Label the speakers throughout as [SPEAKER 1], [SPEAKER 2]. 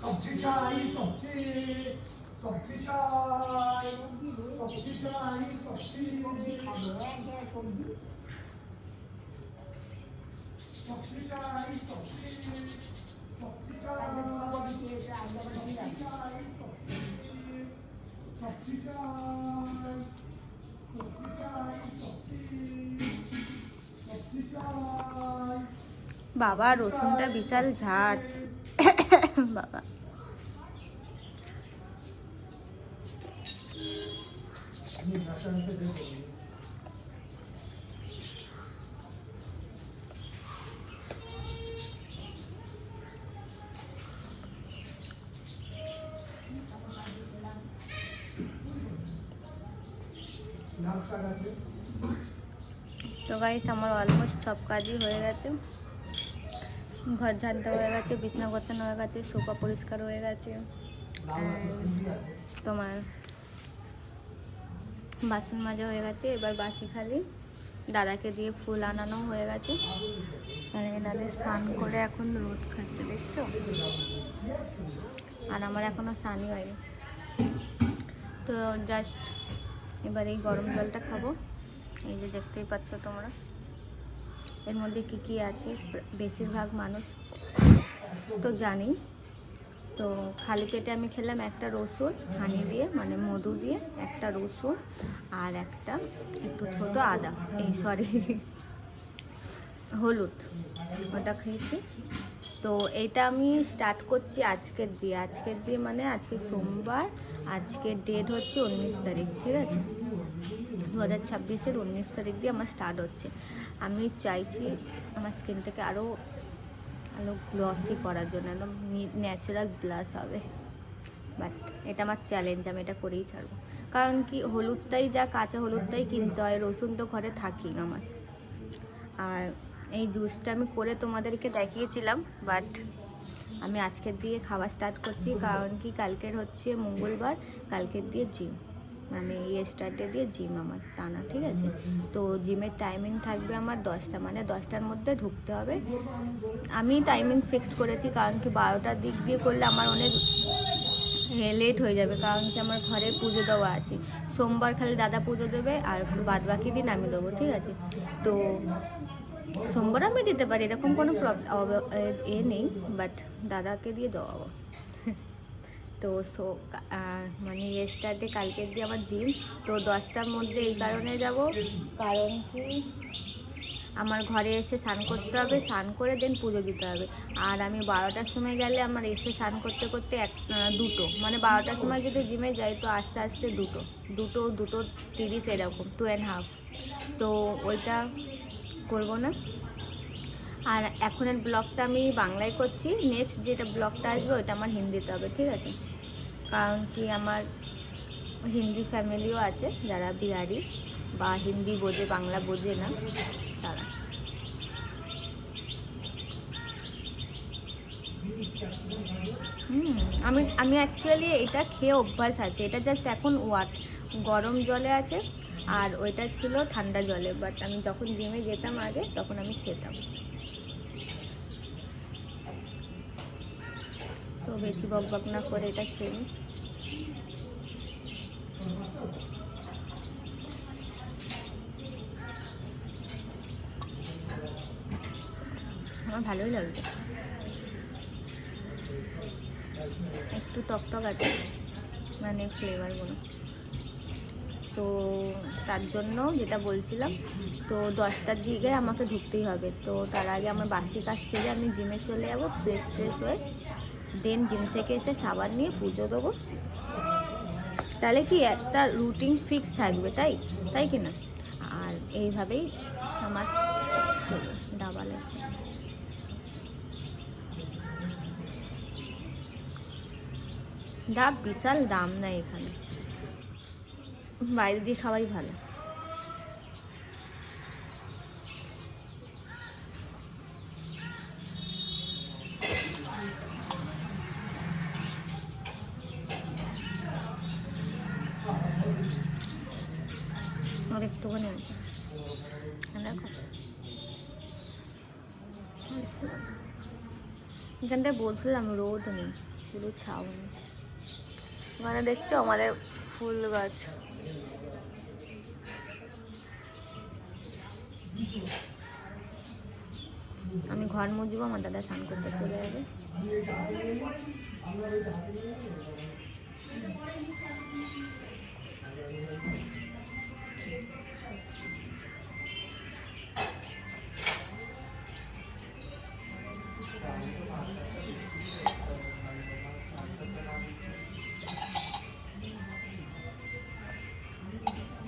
[SPEAKER 1] সবজি চাই সবজি সবজি চাই সবজি চাই সবজি খাবো সবজি সবজি চাই সবজি সবজি চাই সবজি চাই সবজি চাই
[SPEAKER 2] বাবা রসুনটা বিশাল ঝাঁজ বাবা। তো গাইস আমার অলমোস্ট সব কাজই হয়ে গেছে। ঘর ঝাড় দেওয়া হয়ে গেছে, বিছনা গোছানো হয়ে গেছে, সোফা পরিষ্কার হয়ে গেছে, তোমার বাসন মাজা হয়ে গেছে। এবার বাকি খালি দাদাকে দিয়ে ফুল আনানো হয়ে গেছে। আর এনাদের স্নান করে এখন রোদ খাচ্ছে, দেখছো? আর আমার এখনো স্নানই হয়নি। তো জাস্ট এবার এই গরম জলটা খাবো। এই যে দেখতেই পাচ্ছ তোমরা এর মধ্যে কি কি আছে, বেশিরভাগ মানুষ তো জানি। তো খালি পেটে আমি খেলাম একটা রসুন হানি দিয়ে, মানে মধু দিয়ে, একটা রসুন আর একটা একটু ছোট আদা, এই সরি হলুদ, ওটা খেয়েছি। তো এইটা আমি স্টার্ট করছি আজকের দিয়ে মানে আজকে সোমবার, আজকের ডেট হচ্ছে 19 তারিখ, ঠিক আছে? 2026-এর 19 তারিখ দিয়ে আমার স্টার্ট হচ্ছে। আমি চাইছি আমার স্কিনটাকে আরও গ্লসি করার জন্য, একদম ন্যাচারাল ব্লাশ হবে। বাট এটা আমার চ্যালেঞ্জ, আমি এটা করেই ছাড়বো। কারণ কি, হলুদটাই যা, কাঁচা হলুদটাই কিনতে হয়, রসুন তো ঘরে থাকেই আমার। আর এই জুসটা আমি করে তোমাদেরকে দেখিয়েছিলাম, বাট আমি আজকের দিয়ে খাওয়া স্টার্ট করছি। কারণ কি, কালকের হচ্ছে মঙ্গলবার, কালকের দিয়ে জিম, মানে স্টার্টে দিয়ে জিম আমার টানা, ঠিক আছে? তো জিমের টাইমিং থাকবে আমার 10টা, মানে 10টার মধ্যে ঢুকতে হবে। আমি টাইমিং ফিক্সড করেছি, কারণ কি 12টার দিক দিয়ে করলে আমার অনেক লেট হয়ে যাবে। কারণ কি আমার ঘরে পুজো দেওয়া আছে, সোমবার খালি দাদা পুজো দেবে, আর বাদ বাকি দিন আমি দেবো, ঠিক আছে? তো সোমবার আমি দিতে পারি, এরকম কোনো এ নেই, বাট দাদাকে দিয়ে দেওয়াবো। তো মানে স্টার্টে কালকের দিয়ে আমার জিম। তো 10টার মধ্যে এই কারণে যাব, কারণ কি আমার ঘরে এসে স্নান করতে হবে, স্নান করে দেন পুজো দিতে হবে। আর আমি 12টার সময় গেলে আমার এসে স্নান করতে করতে দুটো, মানে 12টার সময় যদি জিমে যাই তো আস্তে আস্তে দুটো 30 এরকম, 2.5। তো ওইটা করবো না। আর এখনের ব্লগটা আমি বাংলায় করছি, নেক্সট যেটা ব্লগটা আসবে ওইটা আমার হিন্দিতে হবে, ঠিক আছে? কারণ কি আমার হিন্দি ফ্যামিলিও আছে যারা বিহারি বা হিন্দি বোঝে, বাংলা বোঝে না তারা। আমি অ্যাকচুয়ালি এটা খেয়ে অভ্যাস আছে, এটা জাস্ট এখন গরম জলে আছে, আর ওইটা ছিল ঠান্ডা জলে। বাট আমি যখন জিমে যেতাম আগে, তখন আমি খেতাম। তো বেশি বকবক না করে এটা খেয়ে নিই। আমার ভালোই লাগছে, একটু টকটক আছে, মানে ফ্লেভারগুলো। তো তার জন্য যেটা বলছিলাম, তো 10টার দিকে আমাকে ঢুকতেই হবে। তো তার আগে আমার বাসি কাজ সেরে আমি জিমে চলে যাবো, ফ্রেশ ট্রেশ হয়ে। দেন জিম থেকে এসে সাবান নিয়ে পুজো দেবো। তাহলে কি একটা রুটিন ফিক্স থাকবে, তাই কি না? আর এইভাবেই আমার চলবে। ডাবল ডাব বিশাল দাম নাই এখানে, বাইরে দিয়ে খাওয়াই ভালো। আর একটুখানি আছে, দেখো এখানটায় বলছিলাম রোদ নেই। পুরো ছাউনি। ওখানে দেখছো আমাদের ফুল গাছ। আমি ঘর মুছবো, আমার দাদা স্নান করতে চলে যাবে।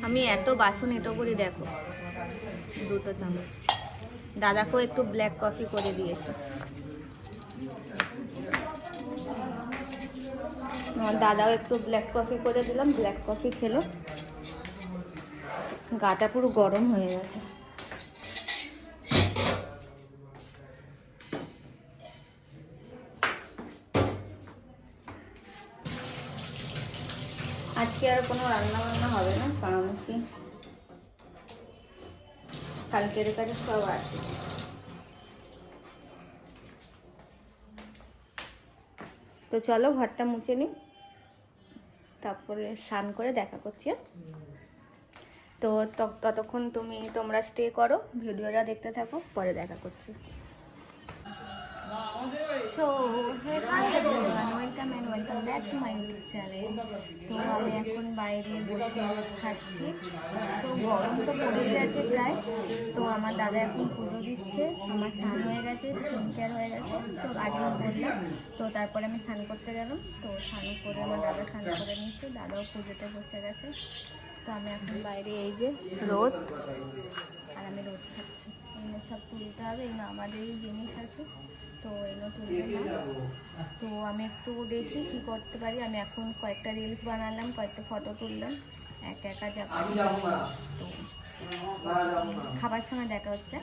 [SPEAKER 2] আমি এত বাসন এটো করে দেখো, 2টো চামচ। দাদাকেও একটু ব্ল্যাক কফি করে দিয়েছে। আমার দাদাও একটু ব্ল্যাক কফি করে দিলাম, ব্ল্যাক কফি খেলো। গাটা পুরো গরম হয়ে গেছে। আজকে আর কোনো রান্না বান্না হবে না, কারণ কি কালকের কাছে সব আছে। তো চলো ঘরটা মুছে নিই, তারপরে স্নান করে দেখা করছি। তো ততক্ষণ তোমরা স্টে করো, ভিডিওটা দেখতে থাকো, পরে দেখা করছি। So hi everyone, welcome and welcome back to my YouTube channel. তো আমি এখন বাইরে বসে খাচ্ছি। তো গরম তো পড়ে গেছে প্রায়। তো আমার দাদা এখন পুজো দিচ্ছে, আমার স্নান হয়ে গেছে, স্কিন কেয়ার হয়ে গেছে, তো আগেও বললাম। তো তারপরে আমি স্নান করতে গেলাম। তো স্নান করে আমার দাদা স্নান করে নিচ্ছে, দাদাও পুজোতে বসে গেছে। তো আমি এখন বাইরে, এই যে রোদ, আর আমি রোদ খাচ্ছি। এগুলো সব তুলতে হবে, এগুলো আমাদেরই জিনিস আছে, তো এগুলো তুলবে না। তো আমি একটু দেখি কি করতে পারি। আমি এখন কয়েকটা রিলস বানালাম, কয়েকটা ফটো তুললাম, একা একা যা পারি। তো খাবার সময় দেখা হচ্ছে।